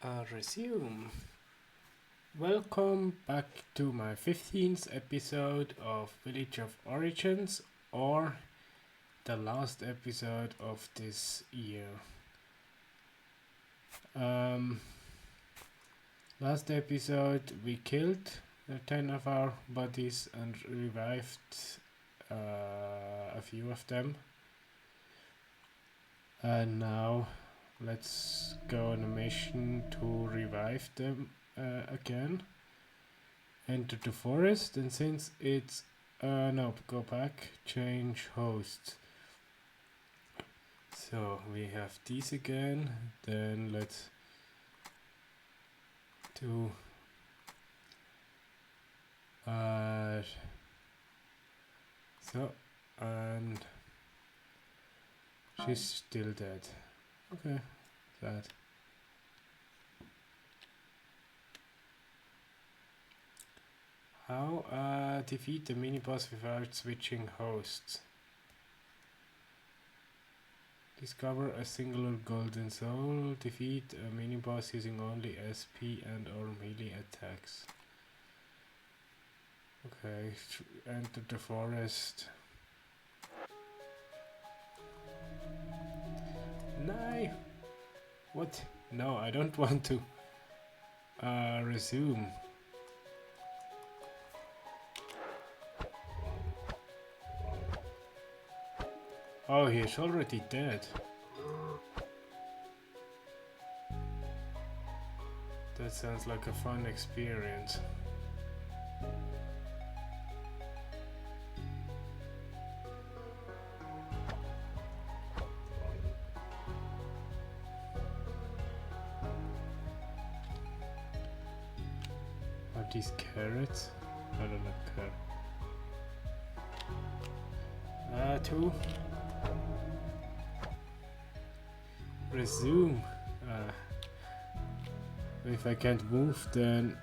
Resume. Welcome back to my 15th episode of Village of Origins, or the last episode of this year. Um, Last episode we killed 10 of our bodies and revived a few of them. And now let's go on a mission to revive them again. Enter the forest, and since it's no, go back, change host. So we have these again. Then let's do so, and she's still dead. Okay, sad. How defeat the mini boss without switching hosts? Discover a singular golden soul. Defeat a mini boss using only SP and or melee attacks. Okay, enter the forest. No! What? No, I don't want to resume. Oh, he's already dead. That sounds like a fun experience. Are these carrots? I don't know, carrot. Two. Resume. If I can't move, then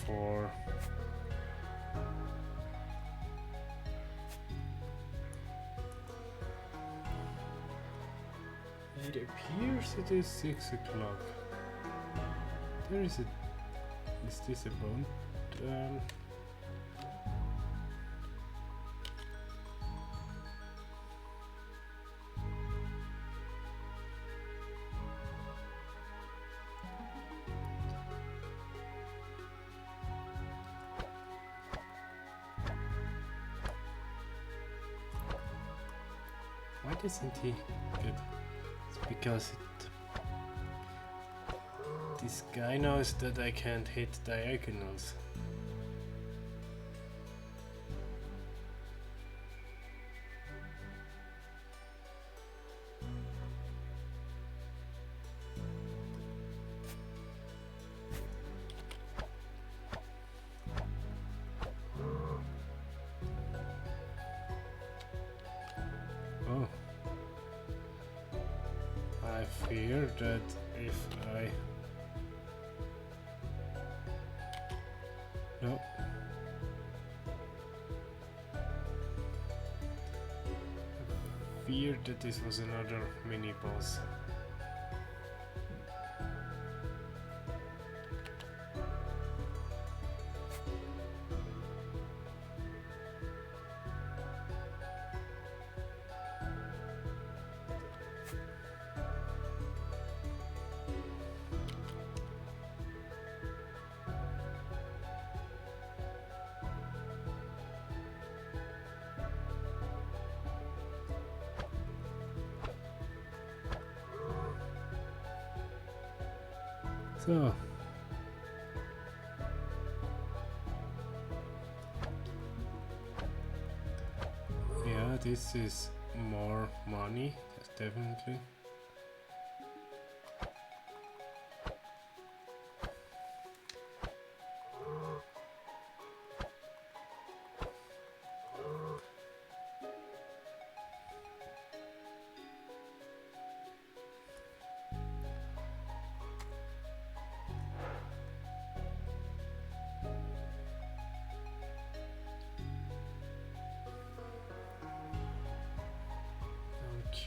for it appears it is 6 o'clock. There is a. Is this a bone? Why doesn't he get? It's because this guy knows that I can't hit diagonals. Oh. I fear that if I... No. I feared that this was another mini boss. So, yeah, this is more money, definitely.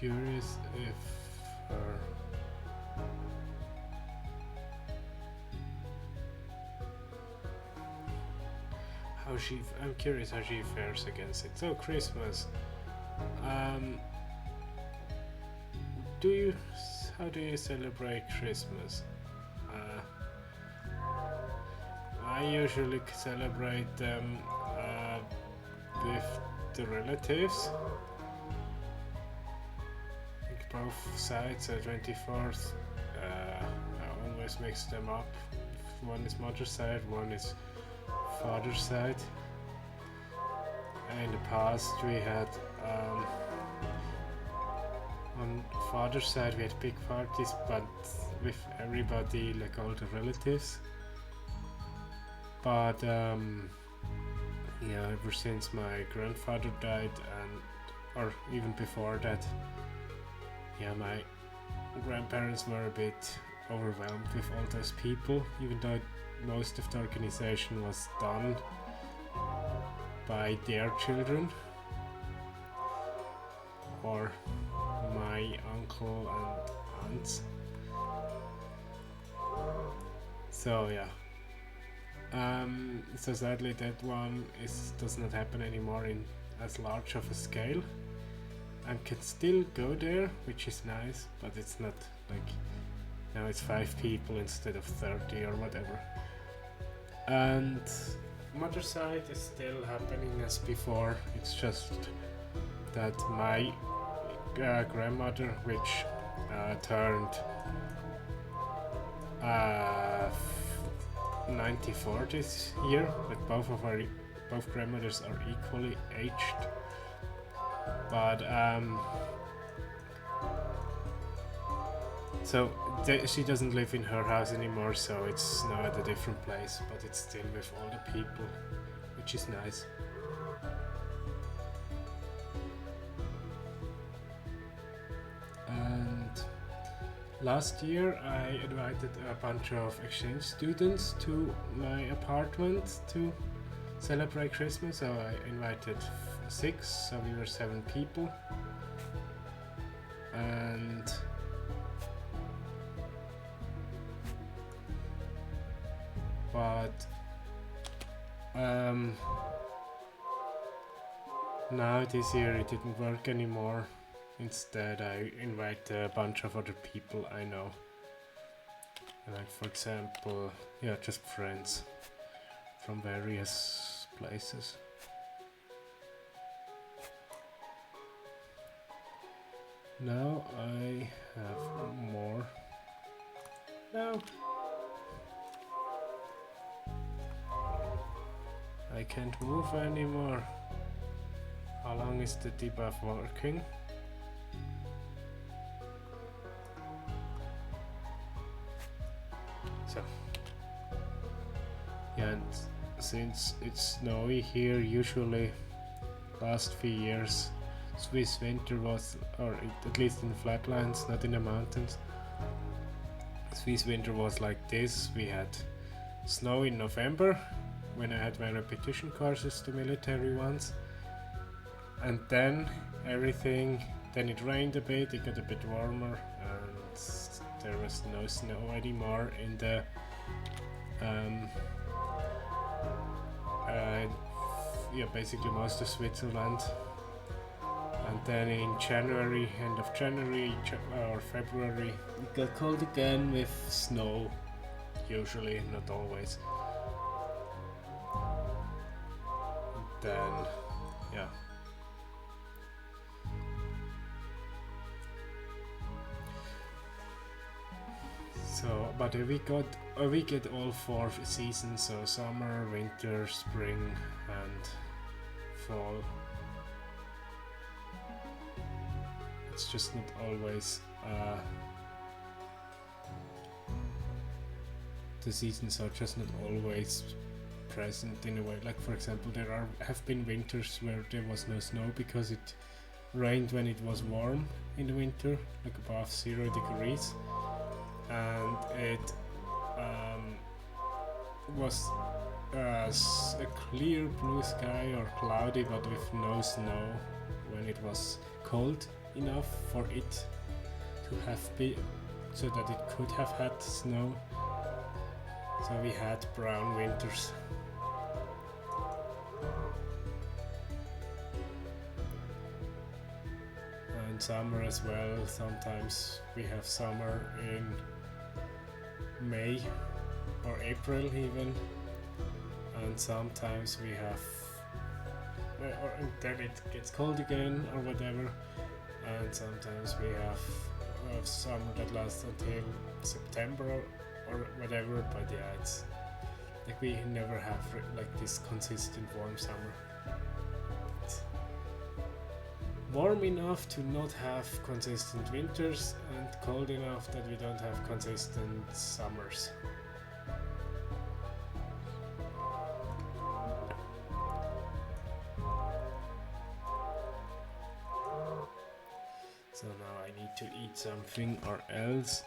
curious if her I'm curious how she fares against it. So Christmas. How do you celebrate Christmas? I usually celebrate them with the relatives. Like both sides, 24th. I always mix them up. One is mother's side, one is father's side. In the past we had on father's side we had big parties, but with everybody, like all the relatives. But yeah, ever since my grandfather died, or even before that, yeah, my grandparents were a bit overwhelmed with all those people, even though most of the organization was done by their children or my uncle and aunts. So yeah. So sadly that one does not happen anymore in as large of a scale, and can still go there, which is nice, but it's not like now it's 5 people instead of 30 or whatever. And mother side is still happening as before. It's just that my grandmother, which turned 94 this year, but both grandmothers are equally aged. But so she doesn't live in her house anymore, so it's now at a different place, but it's still with all the people, which is nice. And last year I invited a bunch of exchange students to my apartment to celebrate Christmas, so I invited 6, so we were 7 people. And but now this year it didn't work anymore. Instead I invite a bunch of other people I know, like for example, yeah, just friends from various places. Now I have more. No. I can't move anymore. How long is the debuff working? So. Yeah, and since it's snowy here, usually last few years Swiss winter was, or at least in the flatlands, not in the mountains, Swiss winter was like this. We had snow in November when I had my repetition courses, the military ones, and then then it rained a bit, it got a bit warmer, and there was no snow anymore in the yeah, basically most of Switzerland. And then in January, end of January or February, it got cold again with snow, usually, not always. And then, yeah. So, but we get all 4 seasons, so summer, winter, spring, and fall. It's just not always the seasons are just not always present in a way. Like for example, there have been winters where there was no snow because it rained when it was warm in the winter, like above 0 degrees, and it was a clear blue sky or cloudy but with no snow when it was cold enough for it to have been, so that it could have had snow. So we had brown winters. And summer as well. Sometimes we have summer in May or April even, and sometimes we have or then it gets cold again or whatever, and sometimes we have summer that lasts until September or whatever. But yeah, it's like we never have like this consistent warm summer. It's warm enough to not have consistent winters, and cold enough that we don't have consistent summers. So now I need to eat something or else.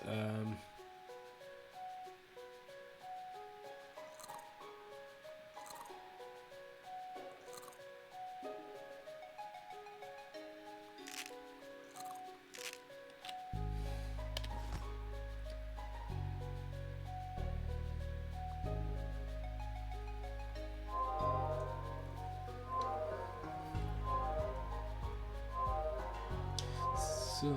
So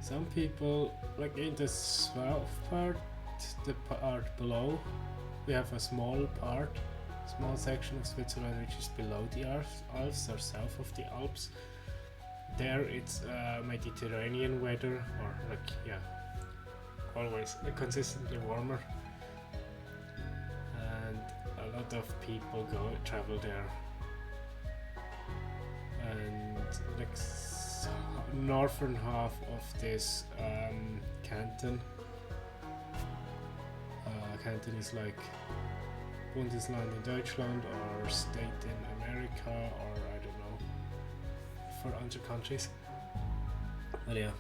some people, like in the south part, the part below, we have a small section of Switzerland which is below the Alps or south of the Alps. There it's Mediterranean weather, or like, yeah, always consistently warmer, and a lot of people travel there. And like northern half of this canton. Canton is like Bundesland in Deutschland or state in America, or I don't know, for other countries. But yeah.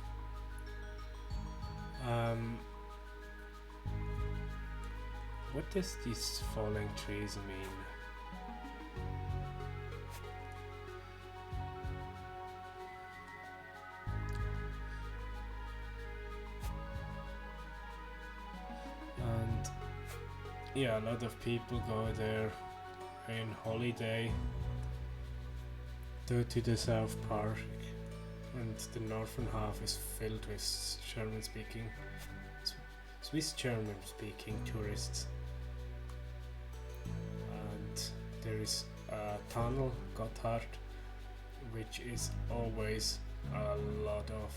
What does these falling trees mean? Yeah, a lot of people go there in holiday to the south part, and the northern half is filled with Swiss German speaking tourists. And there is a tunnel, Gotthard, which is always a lot of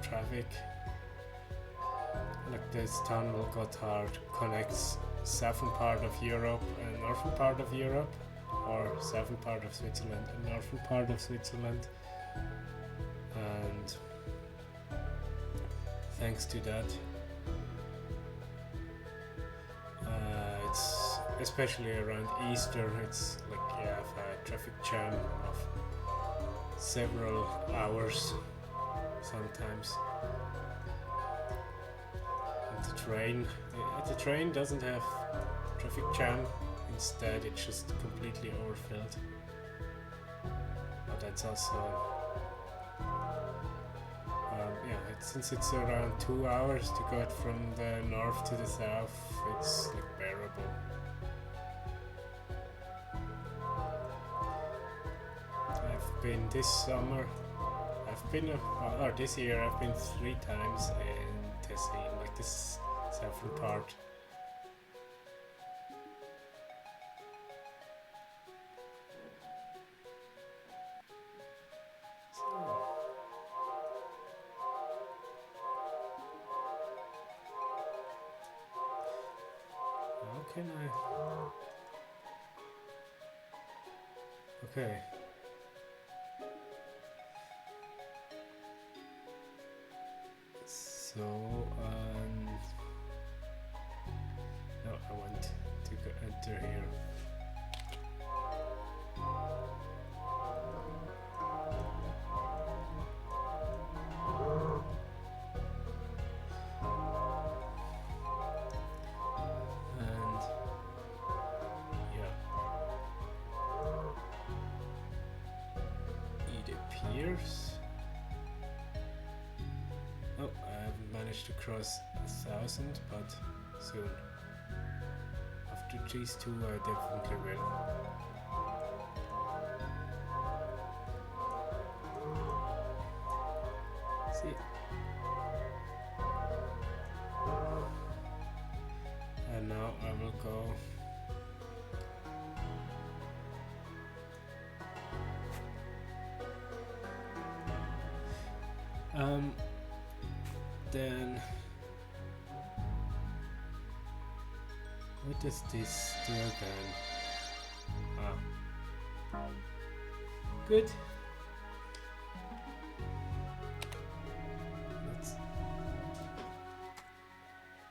traffic. Like this tunnel, Gotthard, connects southern part of Europe and northern part of Europe, or southern part of Switzerland and northern part of Switzerland. And thanks to that, it's especially around Easter, it's like you have a traffic jam of several hours sometimes. The train doesn't have traffic jam, instead it's just completely overfilled. But that's also since it's around 2 hours to go from the north to the south, it's like bearable. I've been this summer, or this year I've been 3 times in Tessin, like this southern part. How can I? Okay. So, no, I want to enter here. And yeah. kilometers. Oh, I haven't managed to cross 1,000, but soon. After these two, I definitely will. See? And now I will go. Then what does this do again? Ah, good.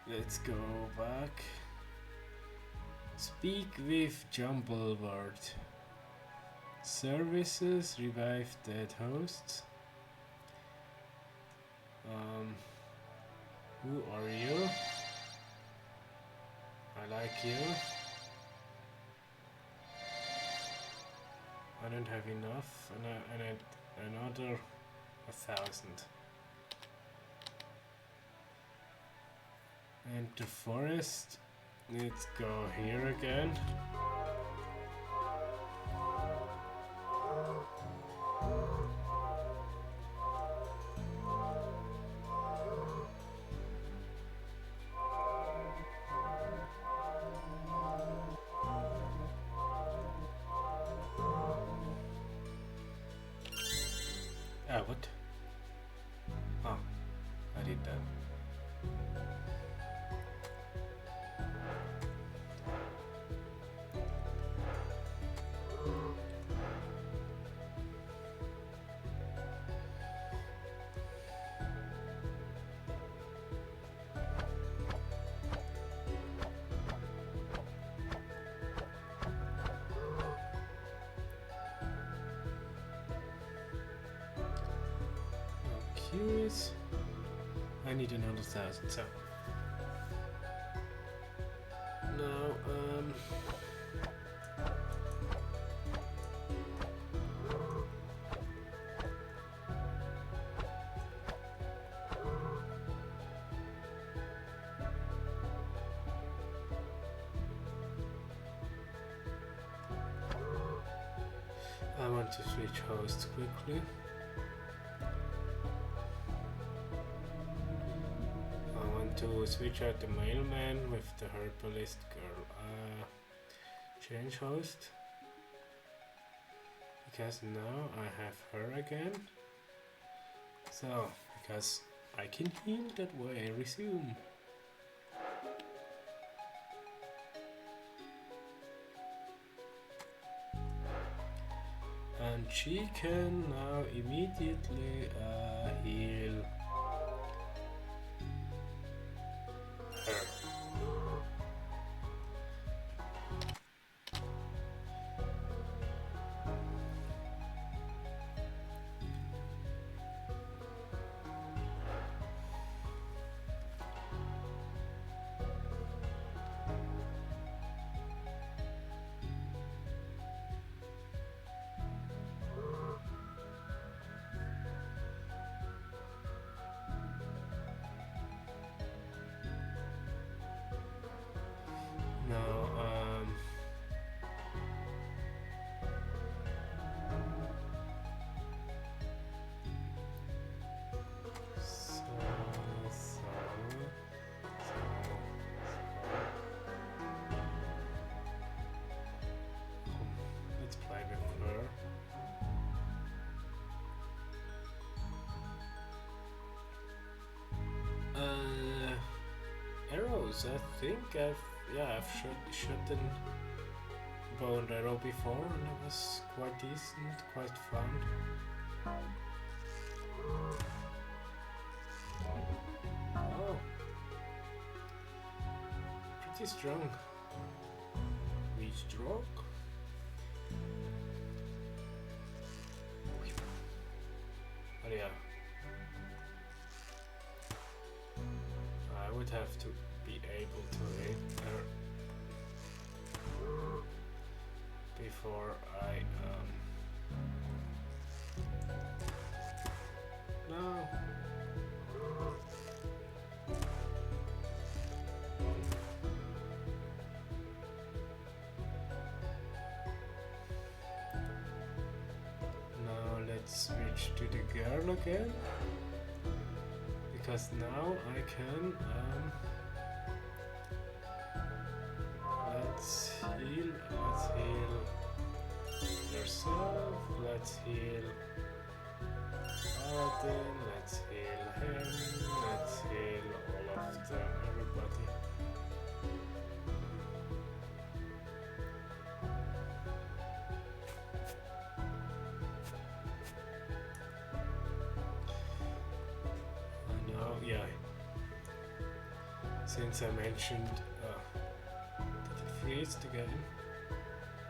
Let's go back. Speak with Jumbleword. Services, revive dead hosts. Who are you? I like you. I don't have enough, and another 1,000. And the forest. Let's go here again. What? Oh, I did that. Curious. I need another 1,000, so now I want to switch hosts quickly. To switch out the mailman with the herbalist girl. Change host. Because now I have her again. So, because I can heal that way, resume. And she can now immediately heal her. Arrows, I think I've shot an bow and arrow before, and it was quite decent, quite fun. Oh, pretty strong. We stroke. Oh yeah. I would have to be able to hit her before I No. Now let's switch to the girl again. Because now I can let's heal yourself, let's heal Paladin, let's heal him, let's heal all of them, everybody. And now, yeah, since I mentioned, did it freeze the game?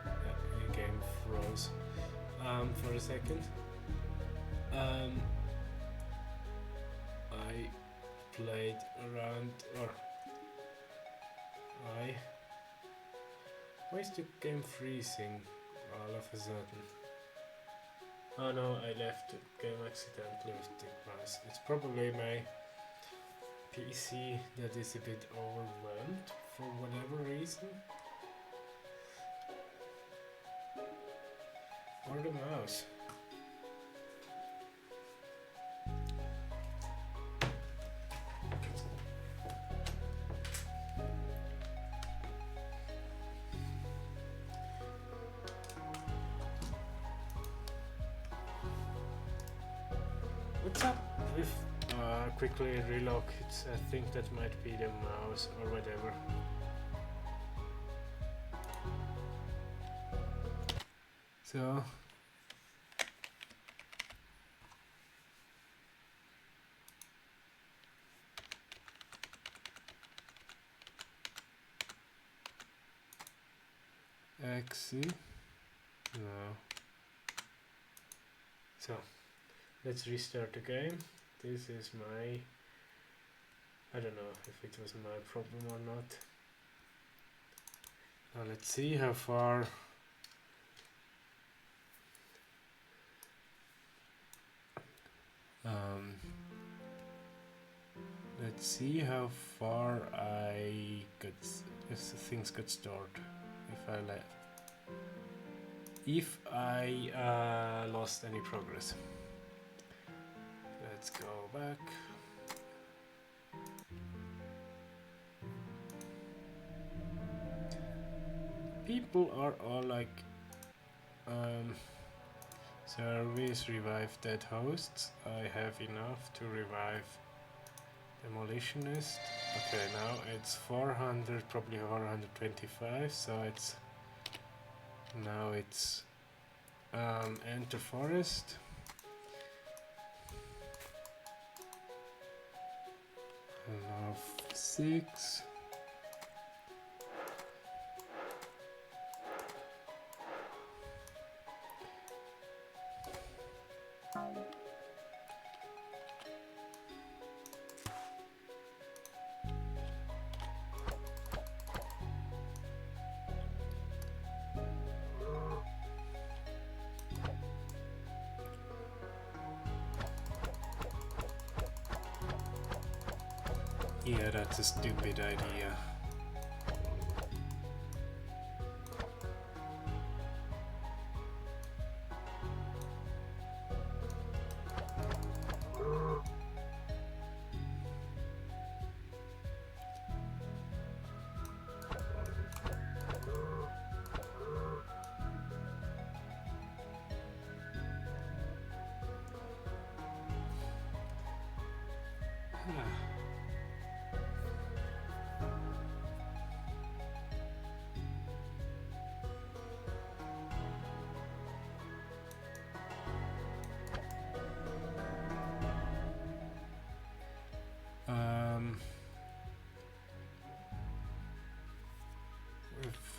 Yeah, the game froze for a second. I played around, or why is the game freezing all of a sudden? Oh no, I left the game accidentally with the mouse. It's probably my PC that is a bit overwhelmed for whatever reason. Or the mouse. What's up with quickly relock? I think that might be the mouse or whatever. So exit. No. So let's restart the game. This is my, I don't know if it was my problem or not. Now let's see how far let's see how far I got, if things got stored. If I lost any progress. Let's go back. People are all like, service revive dead hosts. I have enough to revive demolitionist. Okay, now it's 400, probably 425. So it's now it's enter forest. And now 6. Yeah, that's a stupid idea.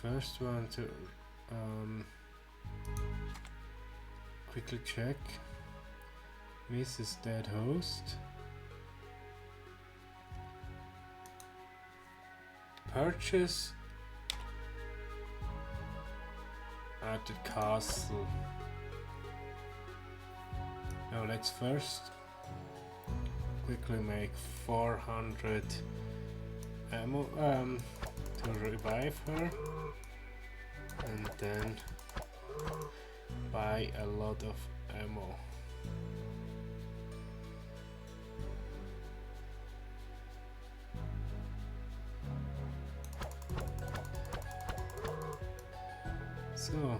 First one to quickly check Mrs. Dead Host. Purchase at the castle. Now let's first quickly make 400 ammo to revive her, and then buy a lot of ammo. So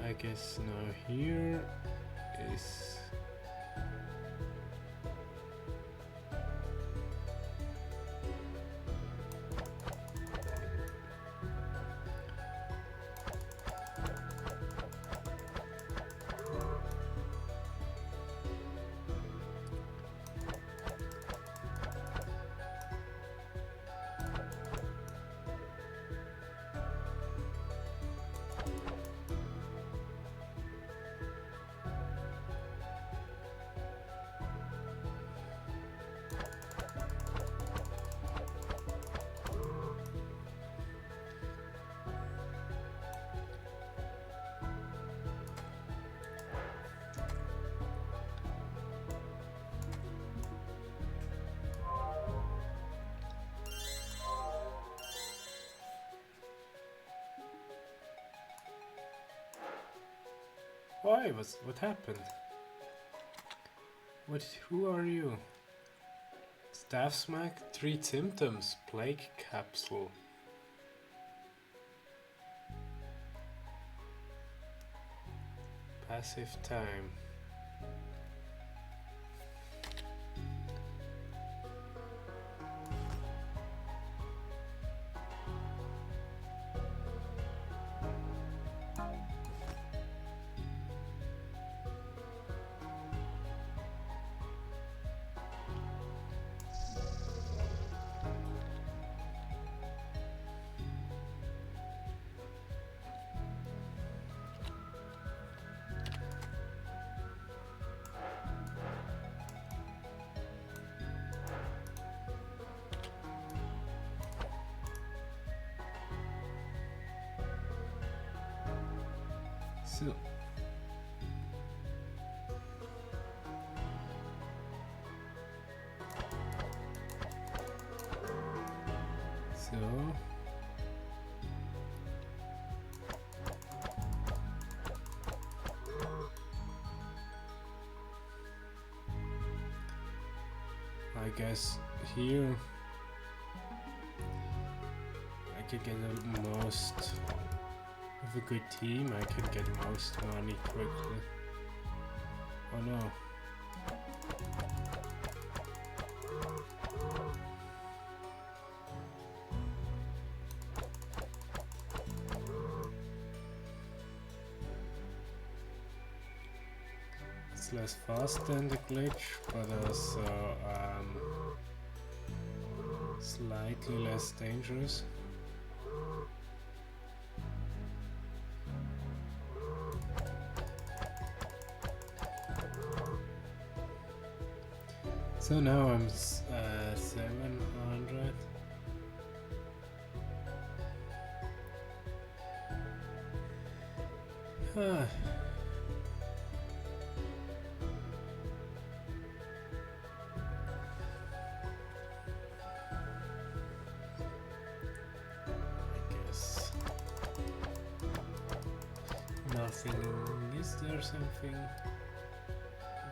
I guess now here is why? What happened? Who are you? Staff smack, 3 symptoms, plague capsule. Passive time. So I guess here I could get the most of a good team. I could get most money quickly. Oh no. It's less fast than the glitch, but also slightly less dangerous. So now I'm 700. Ah. Nothing. Is there something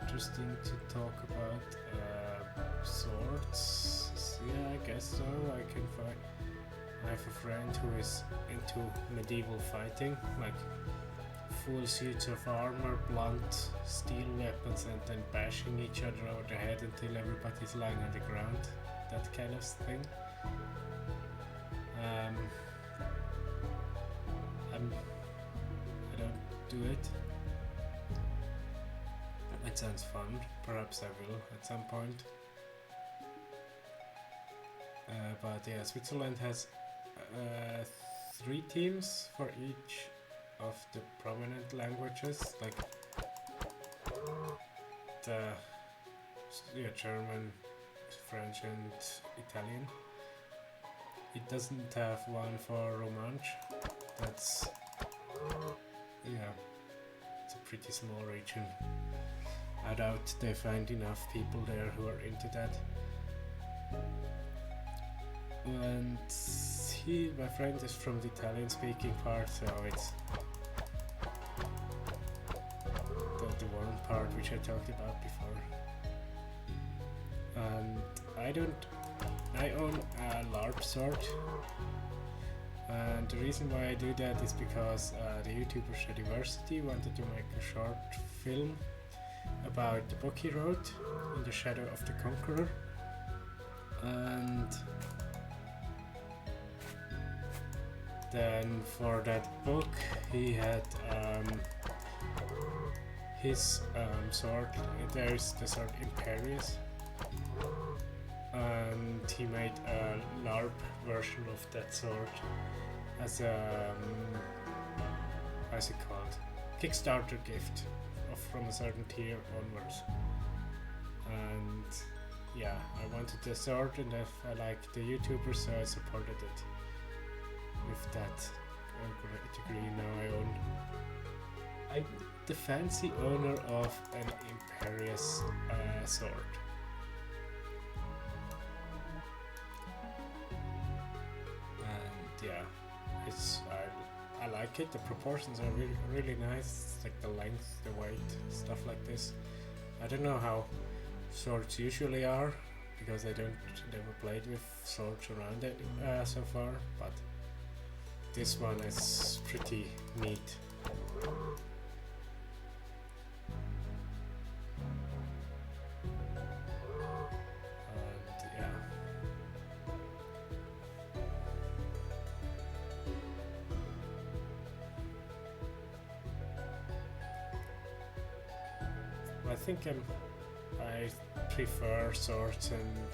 interesting to talk about? Swords? Yeah, I guess so. I can find. I have a friend who is into medieval fighting, like full suits of armor, blunt steel weapons, and then bashing each other over the head until everybody's lying on the ground. That kind of thing. I don't do it. It sounds fun. Perhaps I will at some point. But yeah, Switzerland has 3 teams for each of the prominent languages, like the German, French, and Italian. It doesn't have one for Romansh. That's it's a pretty small region. I doubt they find enough people there who are into that. And my friend is from the Italian speaking part, so it's the one part which I talked about before. And I own a LARP sword, and the reason why I do that is because the YouTuber Shadiversity wanted to make a short film about the book he wrote, In the Shadow of the Conqueror, and then for that book he had his sword. There's the sword Imperius, and he made a LARP version of that sword as a how's it called, Kickstarter gift from a certain tier onwards. And yeah, I wanted the sword, and I liked the YouTuber, so I supported it with that degree. Now I'm the fancy owner of an Imperius sword. And yeah, I like it. The proportions are really nice. It's like the length, the weight, stuff like this. I don't know how swords usually are, because I never played with swords around it so far, but this one is pretty neat. And yeah. I think I prefer swords and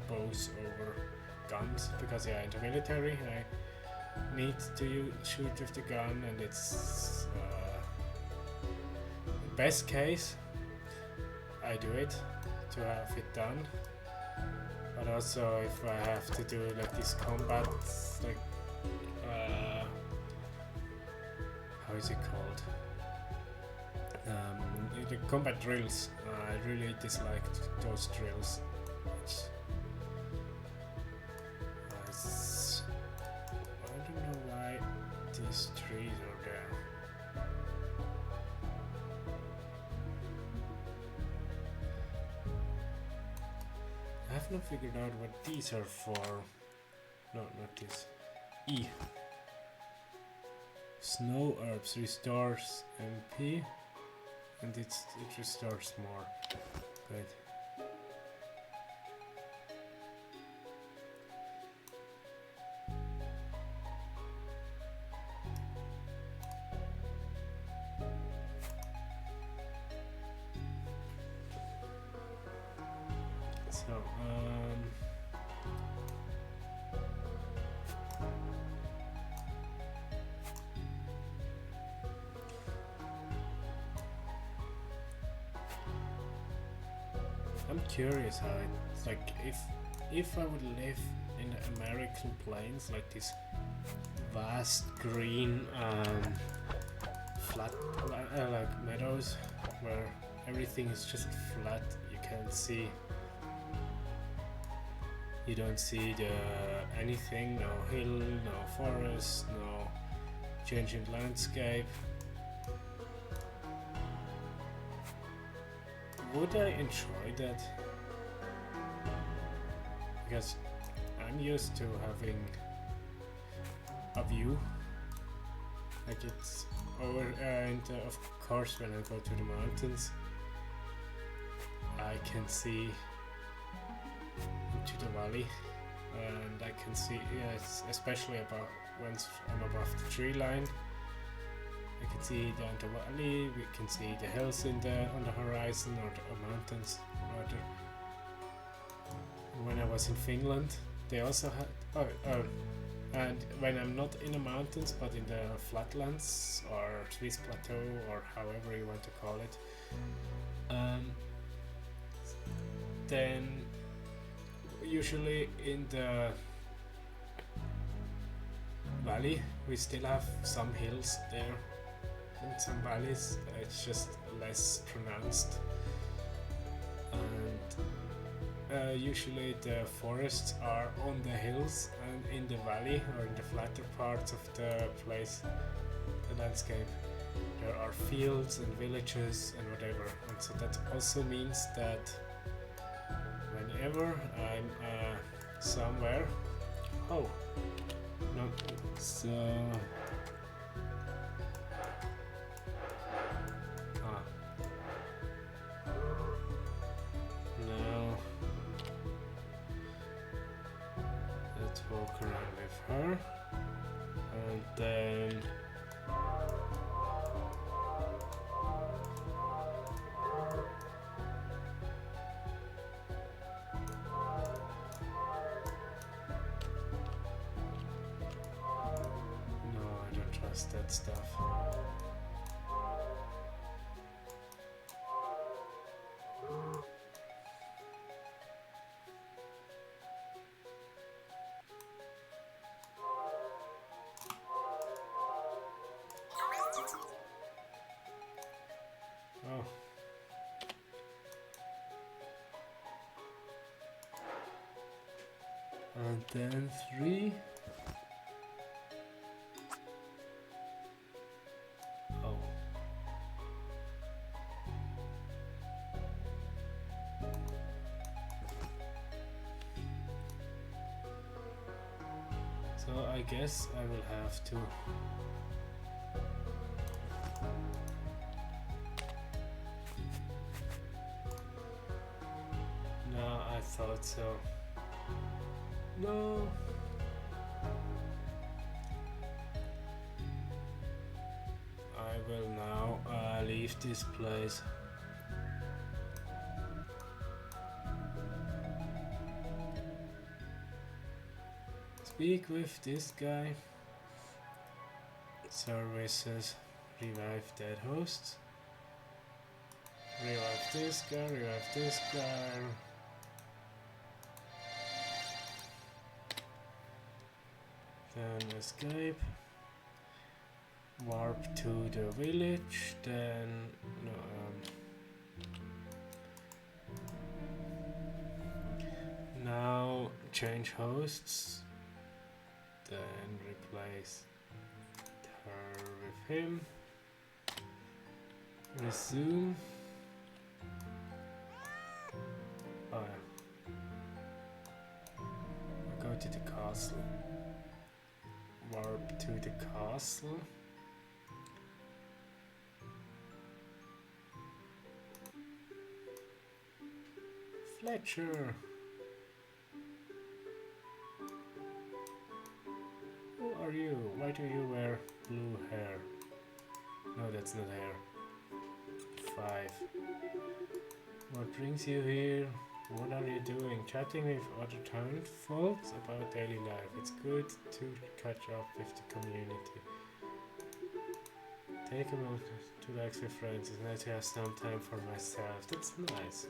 bows over guns, because yeah, in the military I need to shoot with the gun, and it's best case I do it to have it done, but also if I have to do like this combat, like how is it called? The combat drills, I really disliked those drills. I don't know why these trees are there. I have not figured out what these are for. No, not this. E. Snow herbs restores MP. And it restores more. Good. So, I'm curious how it's like if I would live in the American plains, like these vast green flat like meadows where everything is just flat. You don't see anything, no hill, no forest, no change in landscape. Would I enjoy that? Because I'm used to having a view, like it's over, and of course when I go to the mountains I can see into the valley, and I can see, yes, especially about once I'm above the tree line, I can see down the valley. We can see the hills on the horizon, or the mountains rather. And when I was in Finland, they also had and when I'm not in the mountains but in the flatlands or Swiss plateau or however you want to call it, then usually in the valley we still have some hills there, In some valleys, it's just less pronounced. And usually the forests are on the hills, and in the valley or in the flatter parts of the place, the landscape, there are fields and villages and whatever. And so that also means that whenever I'm somewhere, oh no, so now let's walk around with her, and then that stuff. Oh. And then 3. So I guess I will have to no, I thought so. No. I will now leave this place. Speak with this guy. Services. Revive dead hosts. Revive this guy, revive this guy. Then escape. Warp to the village. Then no, now change hosts. Then replace her with him. Resume. Oh yeah. Go to the castle. Warp to the castle. Fletcher. Who are you? Why do you wear blue hair? No, that's not hair. 5. What brings you here? What are you doing? Chatting with other townsfolk about daily life. It's good to catch up with the community. Take a moment to relax with friends. It's nice to have some time for myself. That's nice.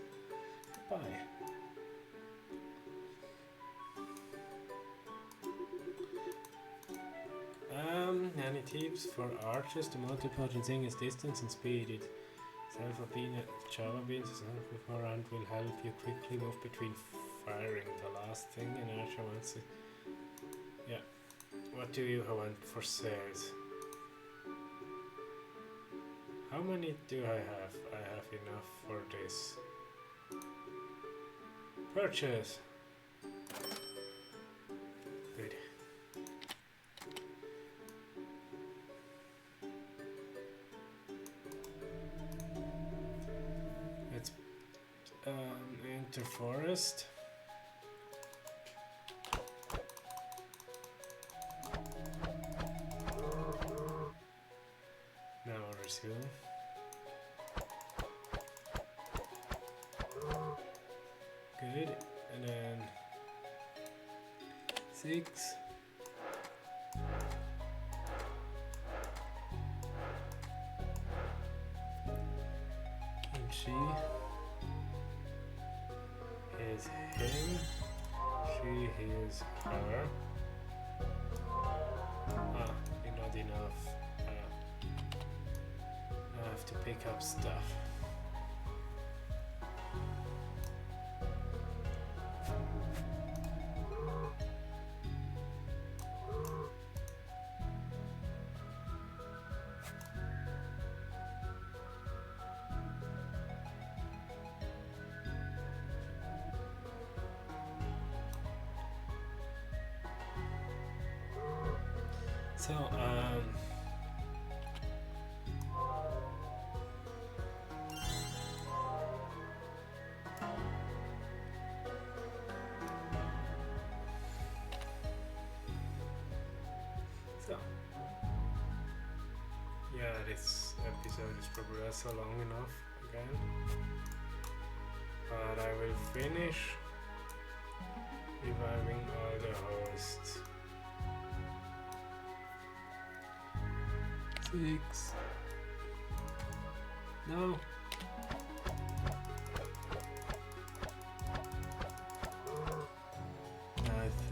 Bye. Any tips for archers? The multi-potent thing is distance and speed. Java beans beforehand will help you quickly move between firing. The last thing an archer wants it. Yeah. What do you want for sales? How many do I have? I have enough for this. Purchase! Good. Let's enter forest. Now resume. Good, and then 6. And she is him, she is her. Not enough. I have to pick up stuff. So, yeah, this episode is probably also long enough again, but I will finish reviving all the hosts. 6. No.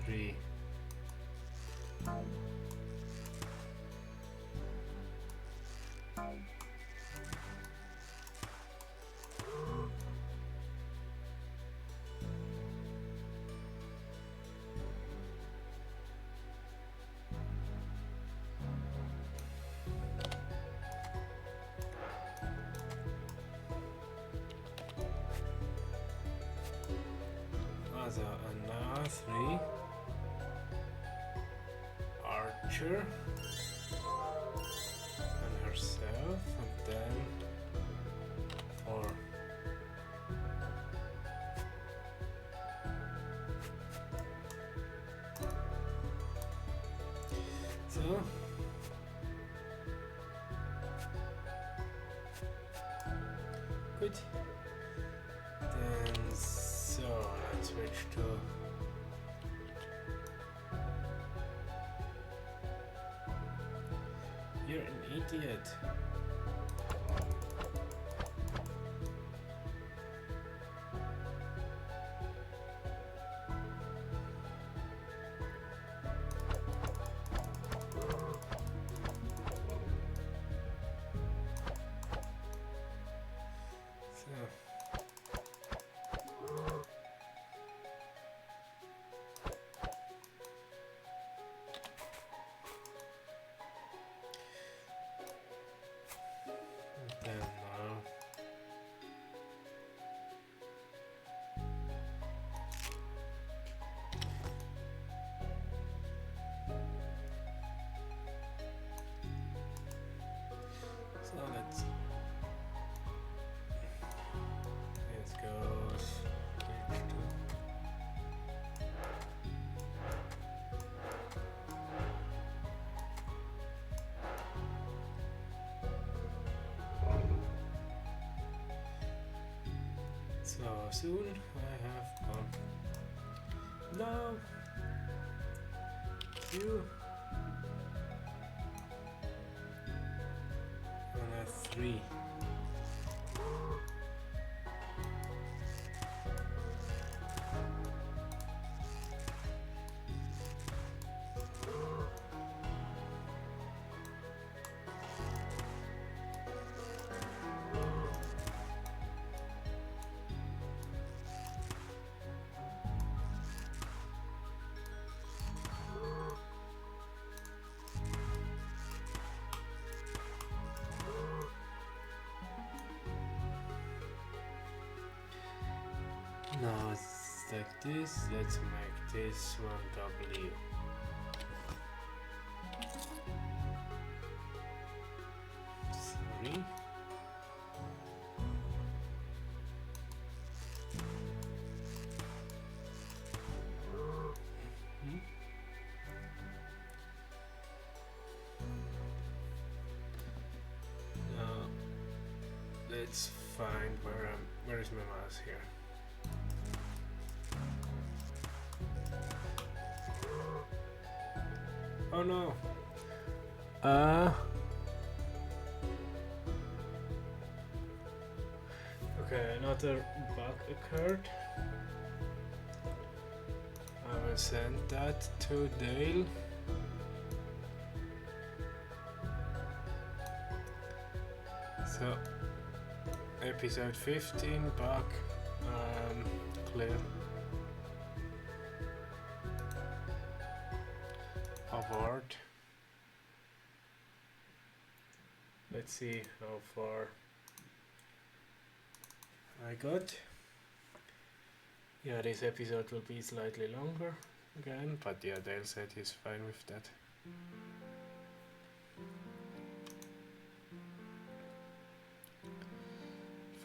3. So another 3. Archer and herself, and then 4. So good. Then so let's switch to you're an idiot. So let's go stage 2. So soon I have no you and a 3. Now it's like this. Let's make this one W. Sorry. Now let's find where is my mouse here. Oh no. Okay, another bug occurred. I will send that to Dale. So, episode 15, bug, clear. Award. Let's see how far I got. Yeah, this episode will be slightly longer again, but yeah, Dale said he's fine with that.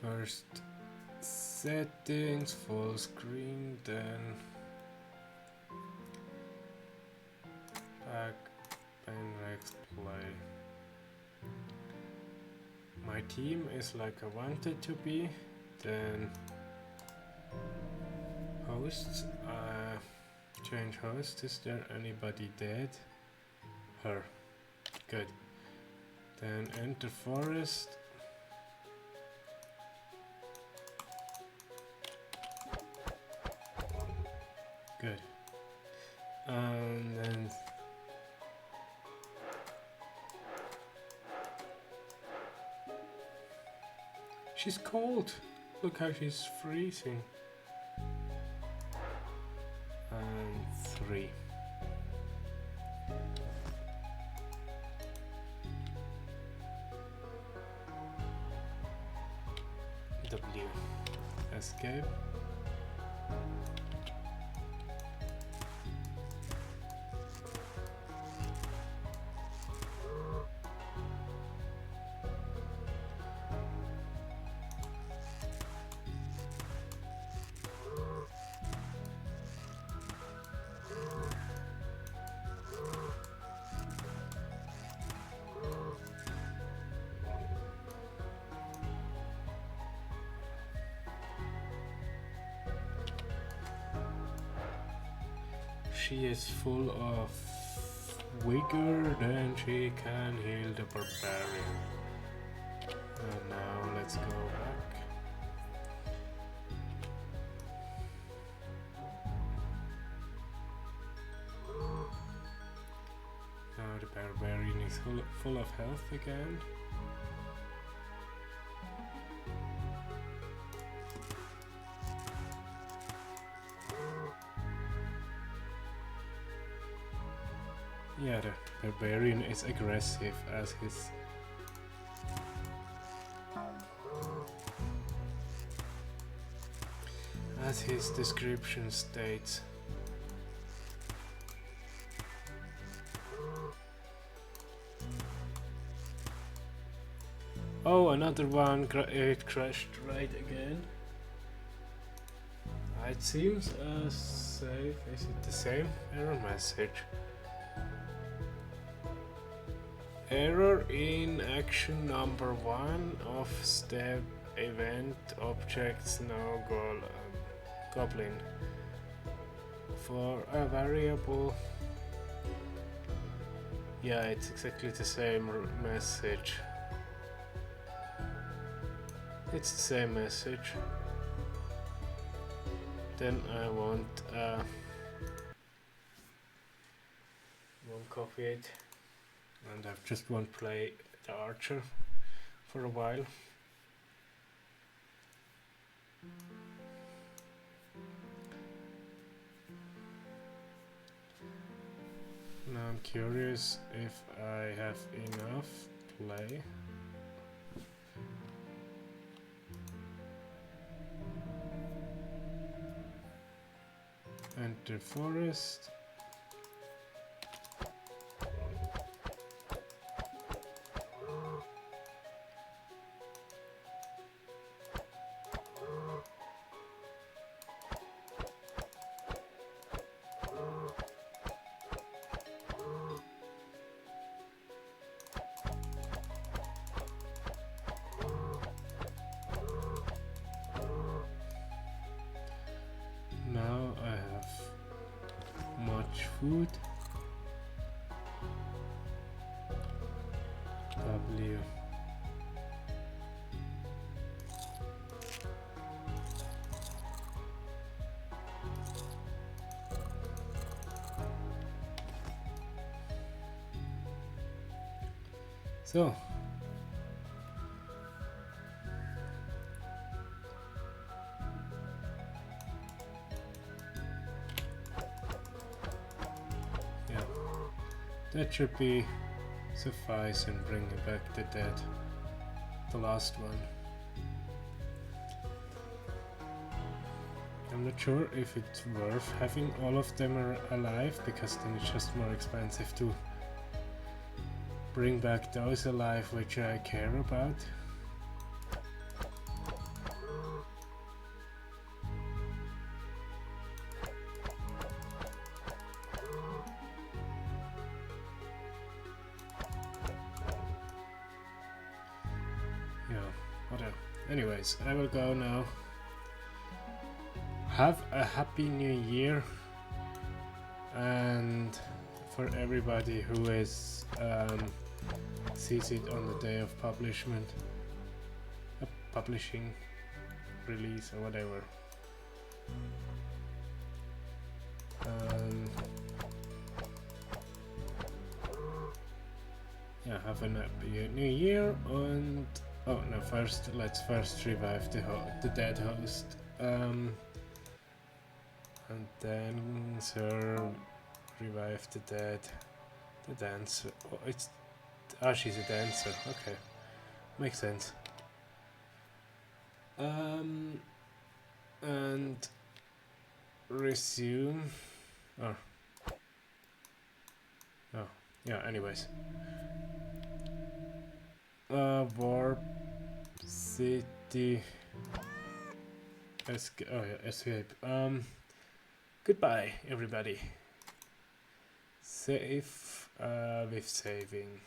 First settings, full screen, then back, next play. My team is like I wanted to be, then hosts, change host, is there anybody dead? Her, good. Then enter forest. Good. And then she's cold. Look how she's freezing. And 3. W. Escape. She is full of vigor, then she can heal the barbarian. And now let's go back. Now the barbarian is full of health again. Yeah, the barbarian is aggressive as his description states. Oh, another one, it crashed right again. It seems safe. Is it the same error message? Error in action number 1 of step event objects now goblin for a variable. Yeah, it's exactly the same message. It's the same message. Then I won't copy it. And I just won't play the archer for a while. Now I'm curious if I have enough play. Enter forest. Now I have much food. W. So That should be suffice in bringing back the dead. The last one. I'm not sure if it's worth having all of them alive, because then it's just more expensive to bring back those alive which I care about. Yeah, whatever. Anyways, I will go now. Have a happy new year, and for everybody who is sees it on the day of publishing, release or whatever. Yeah, have a happy new year, and oh no, let's first revive the dead host. And then revive the dead. The dancer. Oh, she's a dancer. Okay, makes sense. And resume. Oh, yeah. Anyways, warp city. Escape. Goodbye, everybody. Save with saving.